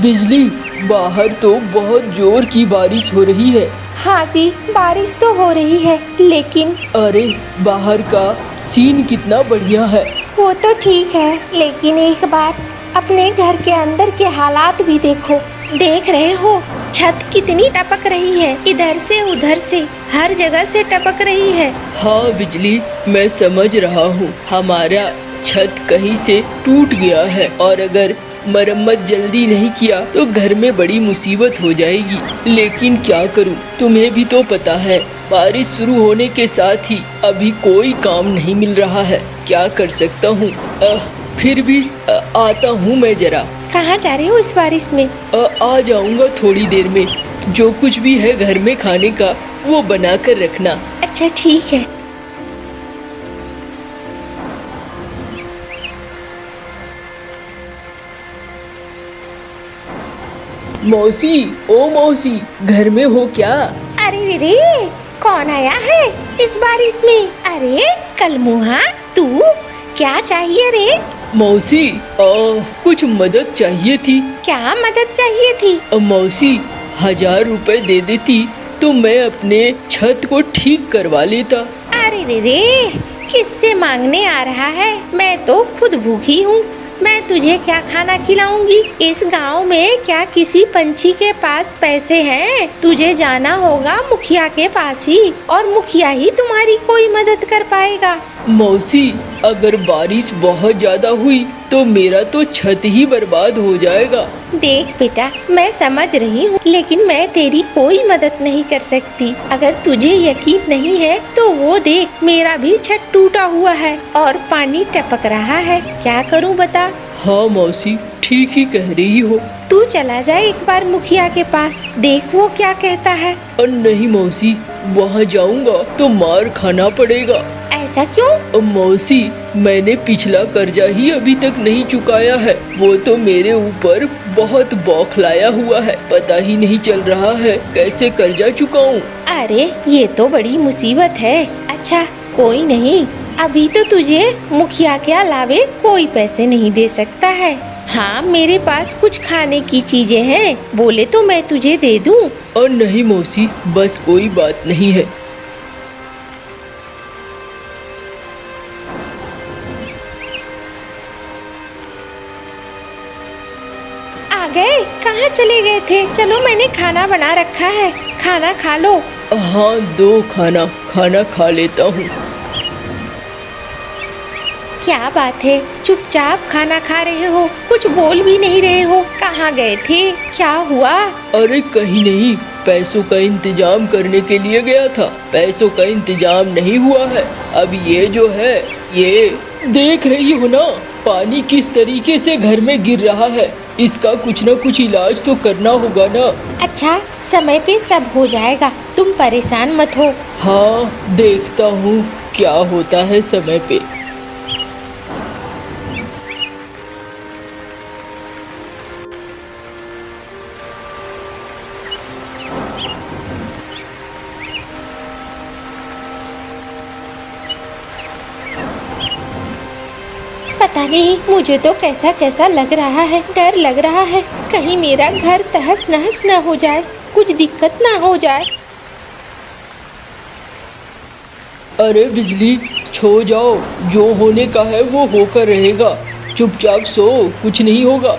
बिजली, बाहर तो बहुत जोर की बारिश हो रही है। हाँ जी, बारिश तो हो रही है, लेकिन अरे बाहर का सीन कितना बढ़िया है। वो तो ठीक है, लेकिन एक बार अपने घर के अंदर के हालात भी देखो। देख रहे हो छत कितनी टपक रही है, इधर से उधर से हर जगह से टपक रही है। हाँ बिजली, मैं समझ रहा हूँ, हमारा छत कहीं से टूट गया है और अगर मरम्मत जल्दी नहीं किया तो घर में बड़ी मुसीबत हो जाएगी। लेकिन क्या करूं, तुम्हें भी तो पता है बारिश शुरू होने के साथ ही अभी कोई काम नहीं मिल रहा है। क्या कर सकता हूं? फिर भी आता हूं मैं जरा। कहाँ जा रहे हो इस बारिश में? आ जाऊंगा थोड़ी देर में। जो कुछ भी है घर में खाने का वो बना कर रखना। अच्छा ठीक है। मौसी, ओ मौसी, घर में हो क्या? अरे रे, कौन आया है इस बारिश में? अरे कलमुहा, तू क्या चाहिए रे? मौसी, कुछ मदद चाहिए थी। क्या मदद चाहिए थी? मौसी, 1000 रुपए दे देती तो मैं अपने छत को ठीक करवा लेता। अरे रे, किससे मांगने आ रहा है? मैं तो खुद भूखी हूँ, मैं तुझे क्या खाना खिलाऊंगी? इस गांव में क्या किसी पंछी के पास पैसे हैं? तुझे जाना होगा मुखिया के पास ही, और मुखिया ही तुम्हारी कोई मदद कर पाएगा। मौसी, अगर बारिश बहुत ज्यादा हुई तो मेरा तो छत ही बर्बाद हो जाएगा। देख बेटा, मैं समझ रही हूँ, लेकिन मैं तेरी कोई मदद नहीं कर सकती। अगर तुझे यकीन नहीं है तो वो देख, मेरा भी छत टूटा हुआ है और पानी टपक रहा है। क्या करूँ बता? हाँ मौसी, ठीक ही कह रही हो। तू चला जाए एक बार मुखिया के पास, देख वो क्या कहता है। और नहीं मौसी, वहाँ जाऊँगा तो मार खाना पड़ेगा। ऐसा क्यों? मौसी, मैंने पिछला कर्जा ही अभी तक नहीं चुकाया है। वो तो मेरे ऊपर बहुत बौखलाया हुआ है। पता ही नहीं चल रहा है कैसे कर्जा चुकाऊं। अरे ये तो बड़ी मुसीबत है। अच्छा कोई नहीं, अभी तो तुझे मुखिया के अलावे कोई पैसे नहीं दे सकता है। हाँ, मेरे पास कुछ खाने की चीजें हैं, बोले तो मैं तुझे दे दूं। और नहीं मौसी, बस कोई बात नहीं है। आ गए? कहाँ चले गए थे? चलो मैंने खाना बना रखा है, खाना खा लो। हाँ, दो खाना खा लेता हूँ। क्या बात है, चुपचाप खाना खा रहे हो, कुछ बोल भी नहीं रहे हो। कहाँ गए थे? क्या हुआ? अरे कहीं नहीं, पैसों का इंतजाम करने के लिए गया था। पैसों का इंतजाम नहीं हुआ है। अब ये जो है, ये देख रही हो ना, पानी किस तरीके से घर में गिर रहा है। इसका कुछ न कुछ इलाज तो करना होगा ना। अच्छा, समय पे सब हो जाएगा, तुम परेशान मत हो। हाँ, देखता हूँ क्या होता है समय पे। पता नहीं, मुझे तो कैसा कैसा लग रहा है, डर लग रहा है, कहीं मेरा घर तहस नहस न हो जाए, कुछ दिक्कत ना हो जाए। अरे बिजली, सो जाओ, जो होने का है वो होकर रहेगा। चुपचाप सो, कुछ नहीं होगा।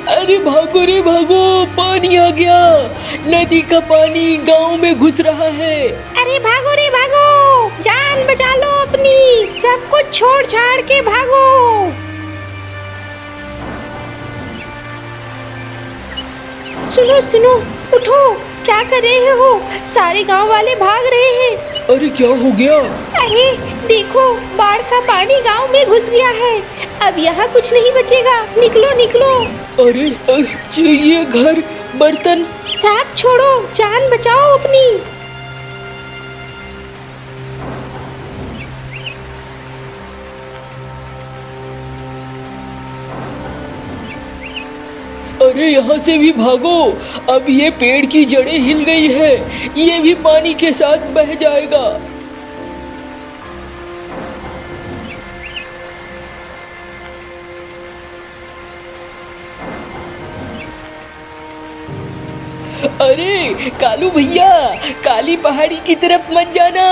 अरे भागो रे भागो, पानी आ गया। नदी का पानी गांव में घुस रहा है। अरे भागो रे भागो, जान बचा लो अपनी, सब कुछ छोड़ छाड़ के भागो। सुनो सुनो, उठो, क्या कर रहे हो? सारे गांव वाले भाग रहे हैं। अरे क्या हो गया? अरे देखो, बाढ़ का पानी गांव में घुस गया है, अब यहाँ कुछ नहीं बचेगा, निकलो निकलो। अरे ये घर, बर्तन सब छोड़ो, जान बचाओ अपनी। अरे यहाँ से भी भागो, अब ये पेड़ की जड़ें हिल गई है, ये भी पानी के साथ बह जाएगा। अरे कालू भैया, काली पहाड़ी की तरफ मत जाना,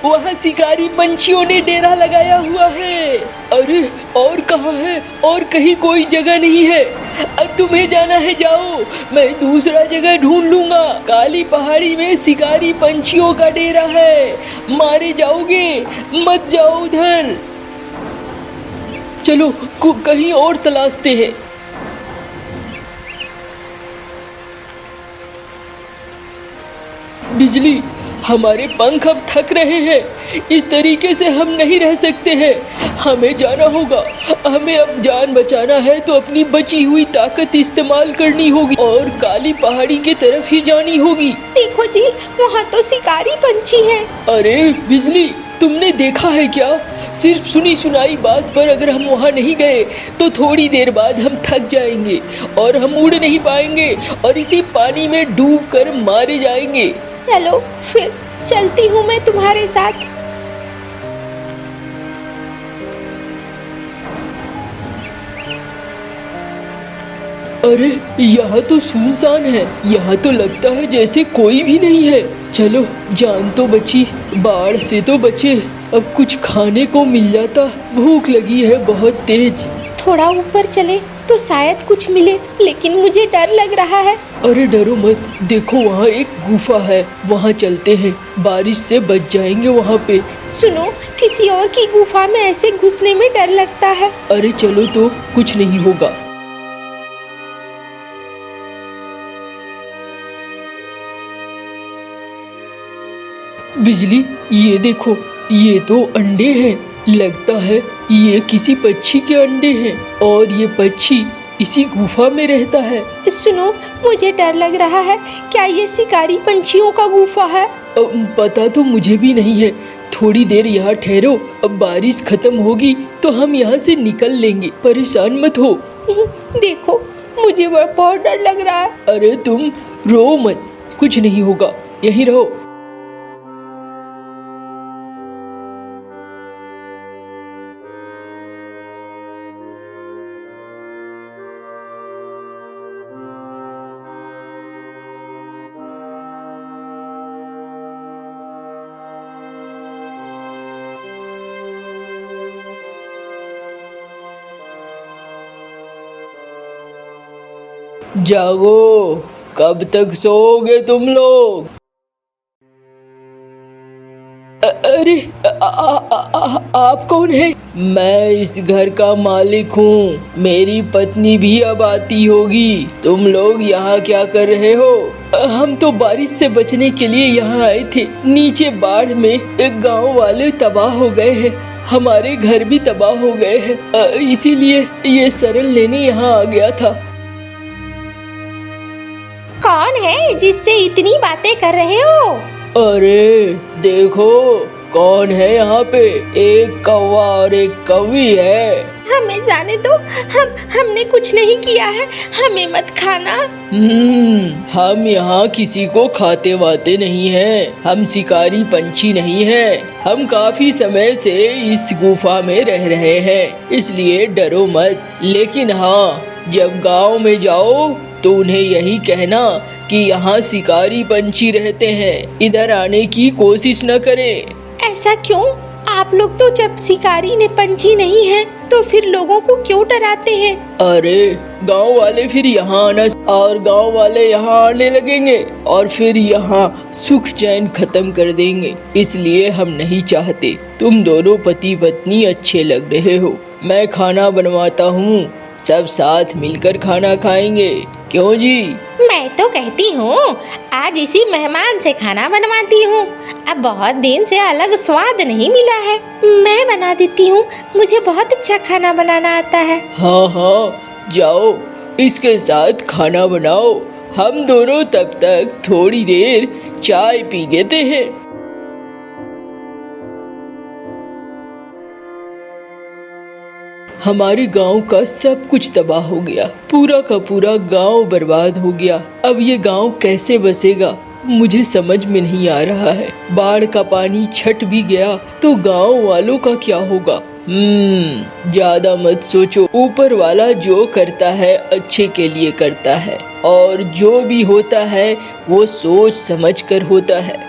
वहाँ शिकारी पंछियों ने डेरा लगाया हुआ है। अरे और कहाँ है? और कहीं कोई जगह नहीं है। अब तुम्हें जाना है, जाओ, मैं दूसरा जगह ढूंढ लूंगा। काली पहाड़ी में शिकारी पंछियों का डेरा है, मारे जाओगे, मत जाओ उधर। चलो कहीं और तलाशते हैं। बिजली, हमारे पंख अब थक रहे हैं, इस तरीके से हम नहीं रह सकते हैं, हमें जाना होगा। हमें अब जान बचाना है तो अपनी बची हुई ताकत इस्तेमाल करनी होगी और काली पहाड़ी की तरफ ही जानी होगी। देखो जी, वहाँ तो शिकारी पंछी हैं। अरे बिजली, तुमने देखा है क्या? सिर्फ सुनी सुनाई बात पर अगर हम वहाँ नहीं गए तो थोड़ी देर बाद हम थक जाएंगे और हम उड़ नहीं पाएंगे और इसी पानी में डूब कर मारे जाएंगे। चलो फिर चलती हूँ मैं तुम्हारे साथ। अरे यहाँ तो सुनसान है, यहाँ तो लगता है जैसे कोई भी नहीं है। चलो, जान तो बची, बाढ़ से तो बचे। अब कुछ खाने को मिल जाता, भूख लगी है बहुत तेज। थोड़ा ऊपर चले तो शायद कुछ मिले, लेकिन मुझे डर लग रहा है। अरे डरो मत, देखो वहाँ एक गुफा है, वहाँ चलते हैं, बारिश से बच जाएंगे वहाँ पे। सुनो, किसी और की गुफा में ऐसे घुसने में डर लगता है। अरे चलो तो, कुछ नहीं होगा। बिजली, ये देखो, ये तो अंडे हैं, लगता है ये किसी पक्षी के अंडे हैं और ये पक्षी इसी गुफा में रहता है। सुनो, मुझे डर लग रहा है, क्या ये शिकारी पंछियों का गुफा है? पता तो मुझे भी नहीं है, थोड़ी देर यहाँ ठहरो, अब बारिश खत्म होगी तो हम यहाँ से निकल लेंगे, परेशान मत हो। देखो, मुझे बहुत डर लग रहा है। अरे तुम रो मत, कुछ नहीं होगा, यहीं रहो। जागो, कब तक सोओगे तुम लोग? अरे आप कौन है? मैं इस घर का मालिक हूँ, मेरी पत्नी भी अब आती होगी। तुम लोग यहाँ क्या कर रहे हो? हम तो बारिश से बचने के लिए यहाँ आए थे, नीचे बाढ़ में एक गांव वाले तबाह हो गए हैं, हमारे घर भी तबाह हो गए हैं, इसीलिए ये शरण लेने यहाँ आ गया था। कौन है जिससे इतनी बातें कर रहे हो? अरे देखो, कौन है यहाँ पे, एक कौवा और एक कौवी है। हमें जाने दो, हमने कुछ नहीं किया है, हमें मत खाना। हम यहाँ किसी को खाते वाते नहीं हैं, हम शिकारी पंछी नहीं हैं, हम काफी समय से इस गुफा में रह रहे हैं, इसलिए डरो मत। लेकिन हाँ, जब गांव में जाओ तो उन्हें यही कहना कि यहाँ शिकारी पंछी रहते हैं, इधर आने की कोशिश न करें। ऐसा क्यों? आप लोग तो जब शिकारी ने पंछी नहीं है तो फिर लोगों को क्यों डराते हैं? अरे गांव वाले फिर यहाँ आना और गांव वाले यहाँ आने लगेंगे और फिर यहाँ सुख चैन खत्म कर देंगे, इसलिए हम नहीं चाहते। तुम दोनों पति पत्नी अच्छे लग रहे हो, मैं खाना बनवाता हूँ, सब साथ मिलकर खाना खाएंगे, क्यों जी? मैं तो कहती हूँ आज इसी मेहमान से खाना बनवाती हूँ, अब बहुत दिन से अलग स्वाद नहीं मिला है। मैं बना देती हूँ, मुझे बहुत अच्छा खाना बनाना आता है। हाँ हाँ, जाओ इसके साथ खाना बनाओ, हम दोनों तब तक थोड़ी देर चाय पी लेते हैं। हमारे गांव का सब कुछ तबाह हो गया। पूरा का पूरा गांव बर्बाद हो गया। अब ये गांव कैसे बसेगा मुझे समझ में नहीं आ रहा है। बाढ़ का पानी छट भी गया तो गांव वालों का क्या होगा? ज्यादा मत सोचो। ऊपर वाला जो करता है अच्छे के लिए करता है, और जो भी होता है वो सोच समझ कर होता है।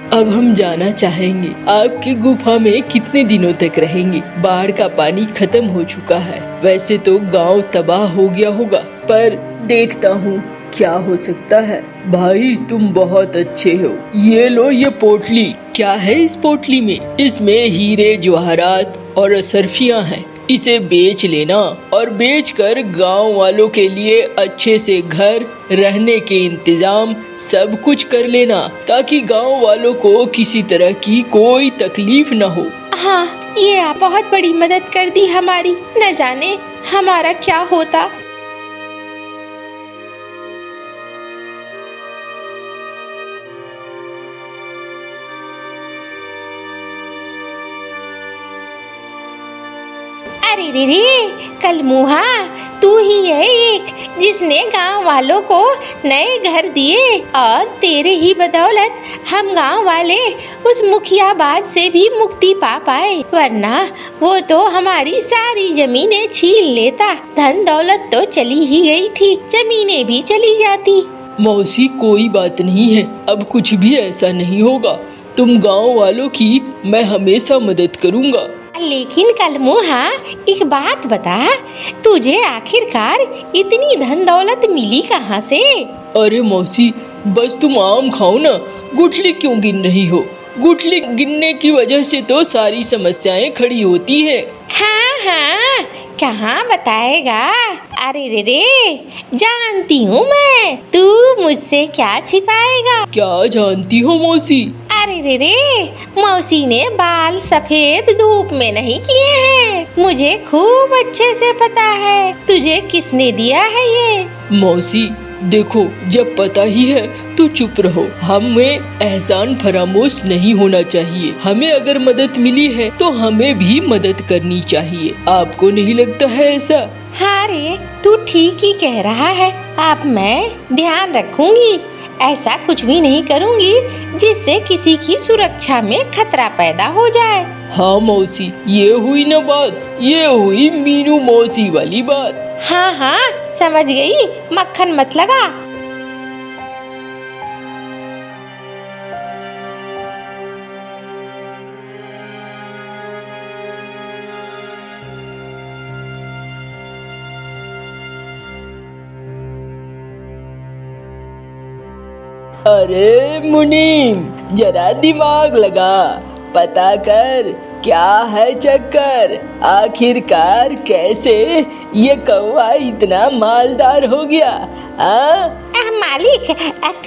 अब हम जाना चाहेंगे आपकी गुफा में कितने दिनों तक रहेंगे? बाढ़ का पानी खत्म हो चुका है। वैसे तो गांव तबाह हो गया होगा, पर देखता हूँ क्या हो सकता है। भाई तुम बहुत अच्छे हो। ये लो ये पोटली। क्या है इस पोटली में? इसमें हीरे जवाहरात और असरफियाँ हैं। इसे बेच लेना और बेचकर गांव वालों के लिए अच्छे से घर, रहने के इंतजाम सब कुछ कर लेना, ताकि गांव वालों को किसी तरह की कोई तकलीफ न हो। हाँ, ये आप बहुत बड़ी मदद कर दी हमारी। न जाने हमारा क्या होता। अरे रे रे, कलमुहा, तू ही है एक जिसने गांव वालों को नए घर दिए, और तेरे ही बदौलत हम गांव वाले उस मुखियाबाज से भी मुक्ति पा पाए, वरना वो तो हमारी सारी जमीनें छीन लेता। धन दौलत तो चली ही गई थी, जमीनें भी चली जाती। मौसी कोई बात नहीं है, अब कुछ भी ऐसा नहीं होगा। तुम गांव वालों की मैं हमेशा मदद करूंगा। लेकिन कलमुहा, एक बात बता, तुझे आखिरकार इतनी धन दौलत मिली कहाँ से? अरे मौसी, बस तुम आम खाओ ना, गुठली क्यों गिन रही हो? गुठली गिनने की वजह से तो सारी समस्याएं खड़ी होती है। हाँ हाँ, कहाँ बताएगा? अरे रे रे, जानती हूँ मैं, तू मुझसे क्या छिपाएगा। क्या जानती हो मौसी? अरे रे रे, मौसी ने बाल सफेद धूप में नहीं किए हैं, मुझे खूब अच्छे से पता है। तुझे किसने दिया है ये? मौसी देखो, जब पता ही है तो चुप रहो। हमें एहसान फरामोश नहीं होना चाहिए। हमें अगर मदद मिली है तो हमें भी मदद करनी चाहिए। आपको नहीं लगता है ऐसा? हाँ रे, तू ठीक ही कह रहा है। अब मैं ध्यान रखूंगी, ऐसा कुछ भी नहीं करूंगी जिससे किसी की सुरक्षा में खतरा पैदा हो जाए। हाँ मौसी, ये हुई ना बात, ये हुई मीनू मौसी वाली बात। हाँ हाँ, समझ गई, मक्खन मत लगा। अरे मुनीम, जरा दिमाग लगा, पता कर क्या है चक्कर। आखिरकार कैसे ये कौवा इतना मालदार हो गया? मालिक,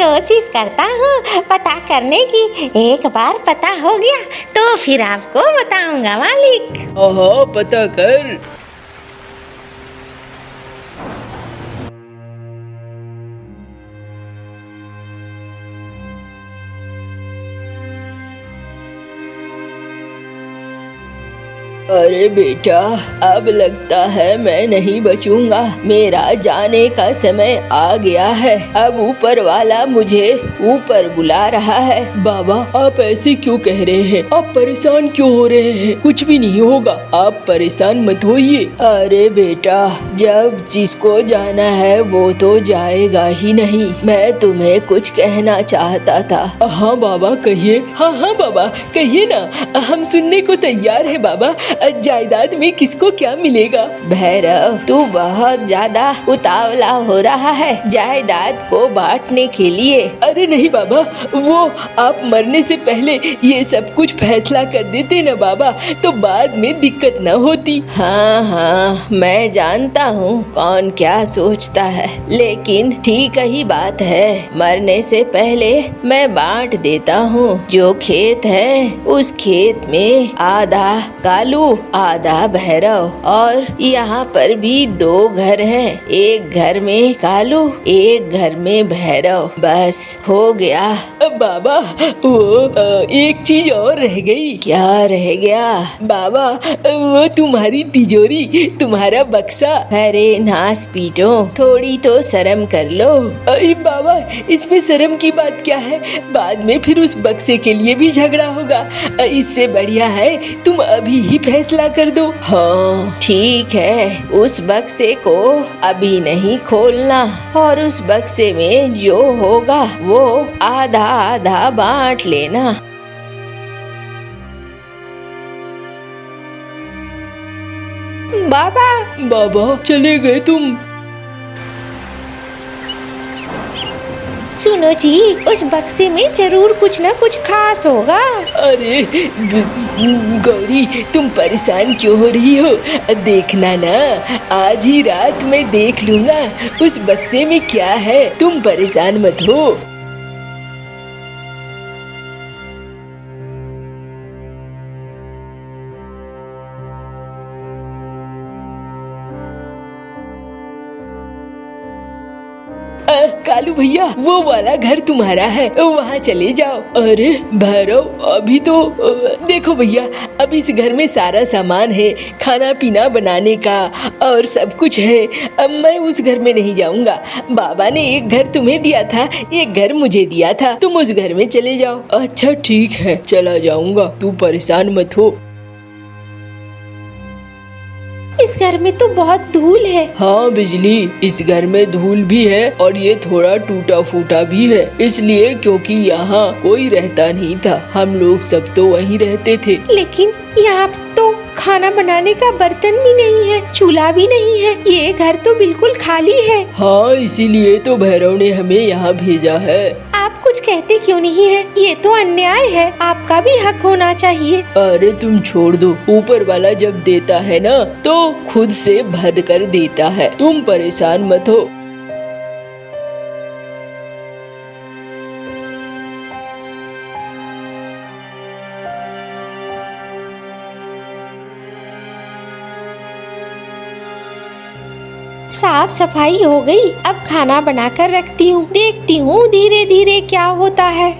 कोशिश करता हूँ पता करने की। एक बार पता हो गया तो फिर आपको बताऊंगा मालिक। हाँ, पता कर। अरे बेटा, अब लगता है मैं नहीं बचूंगा। मेरा जाने का समय आ गया है। अब ऊपर वाला मुझे ऊपर बुला रहा है। बाबा, आप ऐसे क्यों कह रहे हैं? आप परेशान क्यों हो रहे हैं? कुछ भी नहीं होगा, आप परेशान मत होइए। अरे बेटा, जब जिसको जाना है वो तो जाएगा ही नहीं। मैं तुम्हें कुछ कहना चाहता था। हाँ बाबा, कहिए। हाँ बाबा, कहिए ना, हम सुनने को तैयार है बाबा। जायदाद में किसको क्या मिलेगा? भैरव, तू बहुत ज्यादा उतावला हो रहा है जायदाद को बांटने के लिए। अरे नहीं बाबा, वो आप मरने से पहले ये सब कुछ फैसला कर देते ना बाबा, तो बाद में दिक्कत न होती। हाँ, मैं जानता हूँ कौन क्या सोचता है, लेकिन ठीक ही बात है। मरने से पहले मैं बांट देता हूँ। जो खेत है उस खेत में आधा कालू कालू, आधा भैरव, और यहाँ पर भी 2 घर हैं। एक घर में कालू, एक घर में भैरव। बस हो गया। अब बाबा वो एक चीज और रह गई। क्या रह गया? बाबा वो तुम्हारी तिजोरी, तुम्हारा बक्सा। अरे नास पीटो, थोड़ी तो शर्म कर लो। अरे बाबा इसमें शर्म की बात क्या है? बाद में फिर उस बक्से के लिए भी झगड़ा होगा। इससे बढ़िया है तुम अभी ही फैसला कर दो। हाँ ठीक है, उस बक्से को अभी नहीं खोलना, और उस बक्से में जो होगा वो आधा आधा बांट लेना। बाबा बाबा चले गए तुम? सुनो जी, उस बक्से में जरूर कुछ न कुछ खास होगा। अरे गौरी तुम परेशान क्यों हो रही हो? देखना ना, आज ही रात मैं देख लूंगा उस बक्से में क्या है। तुम परेशान मत हो। कालू भैया वो वाला घर तुम्हारा है, वहाँ चले जाओ। अरे भैरव अभी तो देखो भैया, अब इस घर में सारा सामान है, खाना पीना बनाने का और सब कुछ है। अब मैं उस घर में नहीं जाऊंगा। बाबा ने एक घर तुम्हें दिया था, एक घर मुझे दिया था, तुम उस घर में चले जाओ। अच्छा ठीक है चला जाऊंगा, तू परेशान मत हो। इस घर में तो बहुत धूल है। हाँ बिजली, इस घर में धूल भी है और ये थोड़ा टूटा फूटा भी है, इसलिए क्योंकि यहाँ कोई रहता नहीं था, हम लोग सब तो वहीं रहते थे। लेकिन यहाँ तो खाना बनाने का बर्तन भी नहीं है, चूल्हा भी नहीं है, ये घर तो बिल्कुल खाली है। हाँ इसीलिए तो भैरव ने हमें यहाँ भेजा है। आप कुछ कहते क्यों नहीं है? ये तो अन्याय है, आपका भी हक होना चाहिए। अरे तुम छोड़ दो, ऊपर वाला जब देता है ना तो खुद से भर कर देता है, तुम परेशान मत हो। साफ सफाई हो गई, अब खाना बनाकर रखती हूँ, देखती हूँ धीरे धीरे क्या होता है।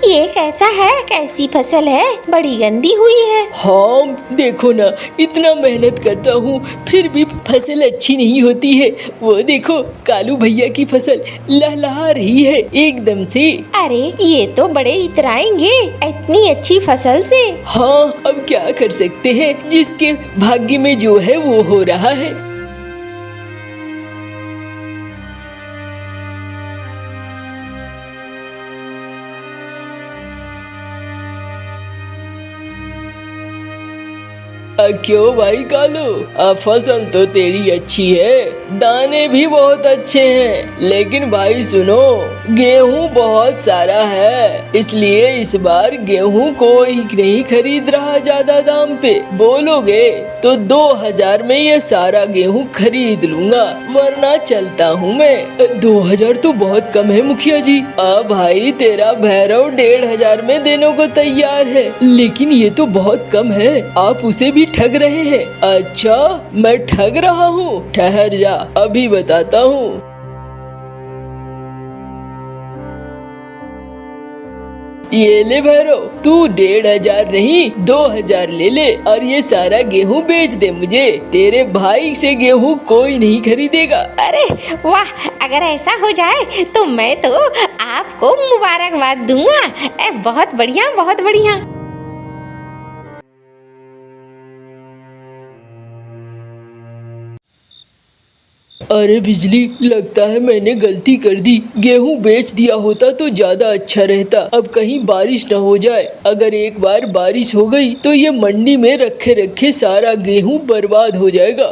ये कैसा है? कैसी फसल है? बड़ी गंदी हुई है। हाँ देखो ना, इतना मेहनत करता हूँ फिर भी फसल अच्छी नहीं होती है। वो देखो कालू भैया की फसल लहलहा रही है एकदम से। अरे ये तो बड़े इतराएंगे इतनी अच्छी फसल से। हाँ अब क्या कर सकते हैं, जिसके भाग्य में जो है वो हो रहा है। क्यों भाई कालू, फसल तो तेरी अच्छी है, दाने भी बहुत अच्छे हैं, लेकिन भाई सुनो, गेहूं बहुत सारा है, इसलिए इस बार गेहूं कोई नहीं खरीद रहा ज्यादा दाम पे। बोलोगे तो 2000 में ये सारा गेहूं खरीद लूंगा, वरना चलता हूँ मैं। 2000 तो बहुत कम है मुखिया जी। भाई तेरा भैरव 1500 में देने को तैयार है, लेकिन ये तो बहुत कम है, आप उसे भी ठग रहे हैं। अच्छा मैं ठग रहा हूँ? ठहर जा, अभी बताता हूँ। ये ले भैरव, तू 1500 नहीं 2000 ले ले और ये सारा गेहूं बेच दे मुझे। तेरे भाई से गेहूं कोई नहीं खरीदेगा। अरे वाह, अगर ऐसा हो जाए तो मैं तो आपको मुबारकबाद दूंगा। बहुत बढ़िया, बहुत बढ़िया। अरे बिजली, लगता है मैंने गलती कर दी, गेहूं बेच दिया होता तो ज्यादा अच्छा रहता। अब कहीं बारिश न हो जाए, अगर एक बार बारिश हो गई तो ये मंडी में रखे रखे सारा गेहूं बर्बाद हो जाएगा।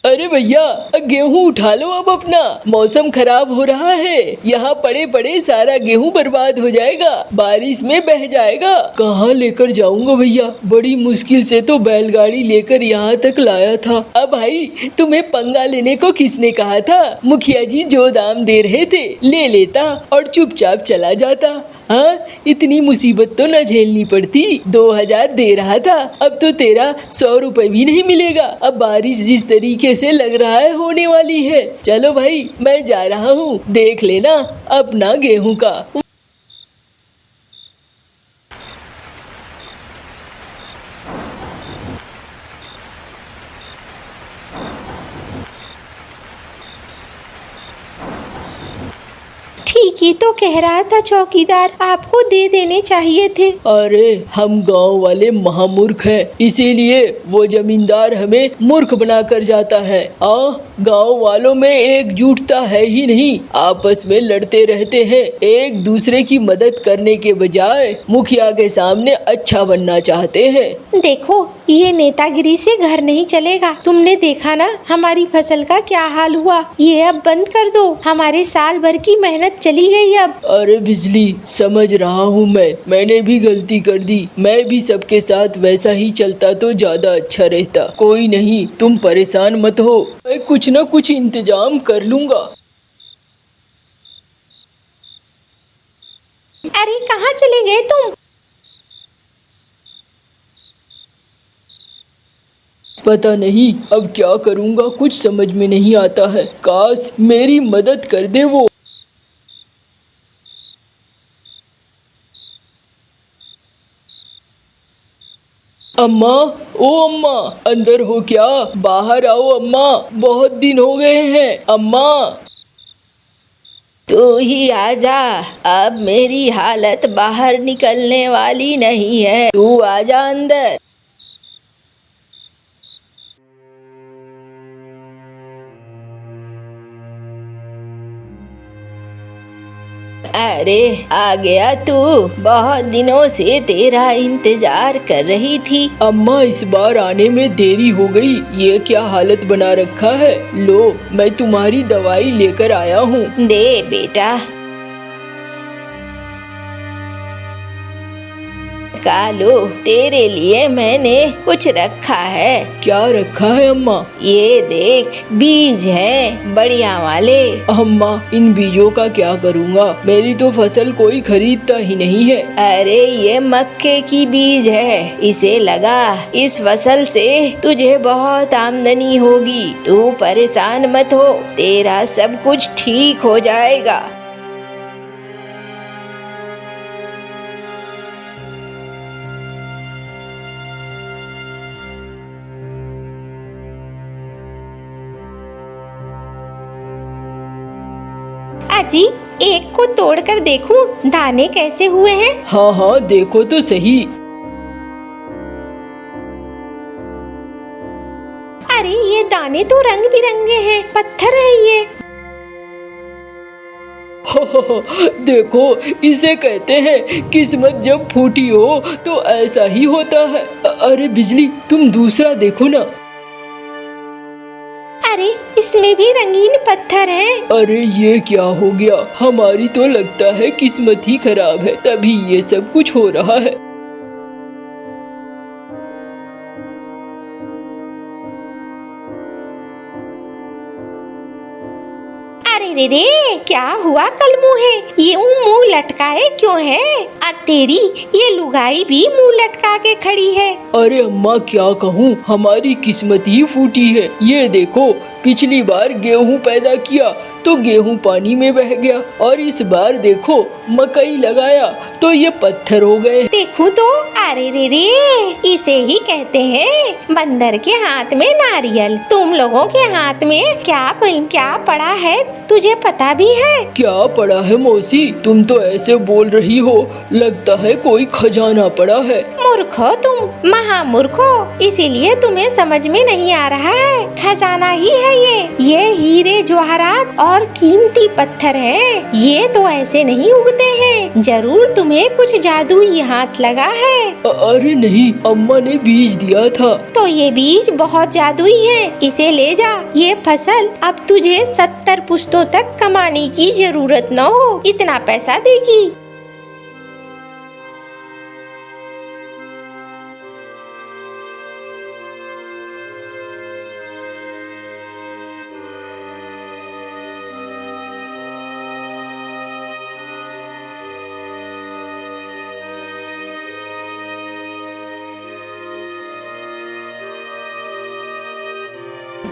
अरे भैया गेहूं उठा लो अब अपना, मौसम खराब हो रहा है, यहाँ पड़े पड़े सारा गेहूं बर्बाद हो जाएगा, बारिश में बह जाएगा। कहाँ लेकर जाऊंगा भैया, बड़ी मुश्किल से तो बैलगाड़ी लेकर यहाँ तक लाया था। अब भाई तुम्हें पंगा लेने को किसने कहा था? मुखिया जी जो दाम दे रहे थे ले लेता और चुपचाप चला जाता। हाँ, इतनी मुसीबत तो न झेलनी पड़ती। 2000 दे रहा था, अब तो तेरा 100 रुपए भी नहीं मिलेगा। अब बारिश जिस तरीके से लग रहा है होने वाली है। चलो भाई मैं जा रहा हूँ, देख लेना अपना गेहूं का। ठीक ही तो कह रहा था चौकीदार, आपको दे देने चाहिए थे। अरे हम गांव वाले महामूर्ख हैं, इसीलिए वो जमींदार हमें मूर्ख बनाकर जाता है। गांव वालों में एकजुटता है ही नहीं, आपस में लड़ते रहते हैं। एक दूसरे की मदद करने के बजाय मुखिया के सामने अच्छा बनना चाहते हैं। देखो ये नेतागिरी से घर नहीं चलेगा। तुमने देखा ना हमारी फसल का क्या हाल हुआ। ये अब बंद कर दो, हमारे साल भर की मेहनत चली गई अब। अरे बिजली, समझ रहा हूँ मैंने भी गलती कर दी। मैं भी सबके साथ वैसा ही चलता तो ज्यादा अच्छा रहता। कोई नहीं, तुम परेशान मत हो, मैं कुछ न कुछ इंतजाम कर लूँगा। अरे कहाँ चले गए तुम? पता नहीं अब क्या करूँगा, कुछ समझ में नहीं आता है। काश मेरी मदद कर दे वो। अम्मा, ओ अम्मा, अंदर हो क्या? बाहर आओ अम्मा, बहुत दिन हो गए हैं। अम्मा तू ही आजा, अब मेरी हालत बाहर निकलने वाली नहीं है। तू आजा अंदर। अरे आ गया तू, बहुत दिनों से तेरा इंतजार कर रही थी। अम्मा इस बार आने में देरी हो गई, ये क्या हालत बना रखा है। लो मैं तुम्हारी दवाई लेकर आया हूँ। दे बेटा। कालू तेरे लिए मैंने कुछ रखा है। क्या रखा है अम्मा? ये देख, बीज है बढ़िया वाले। अम्मा इन बीजों का क्या करूँगा, मेरी तो फसल कोई खरीदता ही नहीं है। अरे ये मक्के की बीज है, इसे लगा, इस फसल से तुझे बहुत आमदनी होगी। तू परेशान मत हो, तेरा सब कुछ ठीक हो जाएगा। अजी एक को तोड़कर देखूं दाने कैसे हुए हैं। हाँ हाँ देखो तो सही। अरे ये दाने तो रंग बिरंगे हैं, पत्थर है ये। देखो इसे कहते हैं किस्मत जब फूटी हो तो ऐसा ही होता है। अरे बिजली तुम दूसरा देखो ना। अरे इसमें भी रंगीन पत्थर हैं। अरे ये क्या हो गया, हमारी तो लगता है किस्मत ही खराब है, तभी ये सब कुछ हो रहा है। अरे रे क्या हुआ कलमुहे, ये मुंह लटकाए क्यों है? और तेरी ये लुगाई भी मुंह लटका के खड़ी है। अरे अम्मा क्या कहूँ, हमारी किस्मत ही फूटी है। ये देखो पिछली बार गेहूं पैदा किया तो गेहूं पानी में बह गया, और इस बार देखो मकई लगाया तो ये पत्थर हो गए। देखो तो, अरे रे इसे ही कहते हैं बंदर के हाथ में नारियल। तुम लोगों के हाथ में क्या पड़ा है तुझे पता भी है? क्या पड़ा है मौसी, तुम तो ऐसे बोल रही हो, लगता है कोई खजाना पड़ा है। मूर्ख हो तुम, महामूर्ख हो, इसीलिए तुम्हें समझ में नहीं आ रहा है। खजाना ही है ये हीरे जवाहरात और कीमती पत्थर हैं। ये तो ऐसे नहीं उगते हैं, जरूर तुम्हें कुछ जादुई हाथ लगा है। अरे नहीं, अम्मा ने बीज दिया था। तो ये बीज बहुत जादुई है, इसे ले जा। ये फसल अब तुझे 70 पुश्तों तक कमाने की जरूरत न हो, इतना पैसा देगी।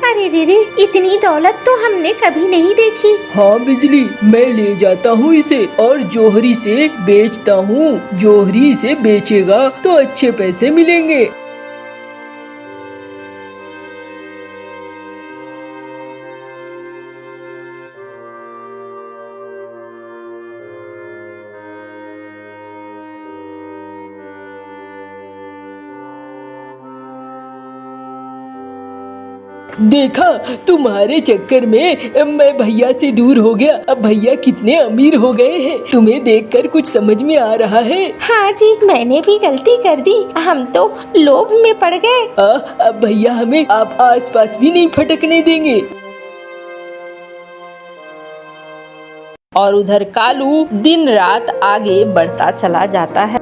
अरे रे रे, इतनी दौलत तो हमने कभी नहीं देखी। हाँ बिजली, मैं ले जाता हूँ इसे और जौहरी से बेचता हूँ। जौहरी इसे बेचेगा तो अच्छे पैसे मिलेंगे। देखा, तुम्हारे चक्कर में मैं भैया से दूर हो गया। अब भैया कितने अमीर हो गए हैं, तुम्हें देखकर कुछ समझ में आ रहा है? हाँ जी, मैंने भी गलती कर दी, हम तो लोभ में पड़ गए। अब भैया हमें आप आसपास भी नहीं फटकने देंगे। और उधर कालू दिन रात आगे बढ़ता चला जाता है।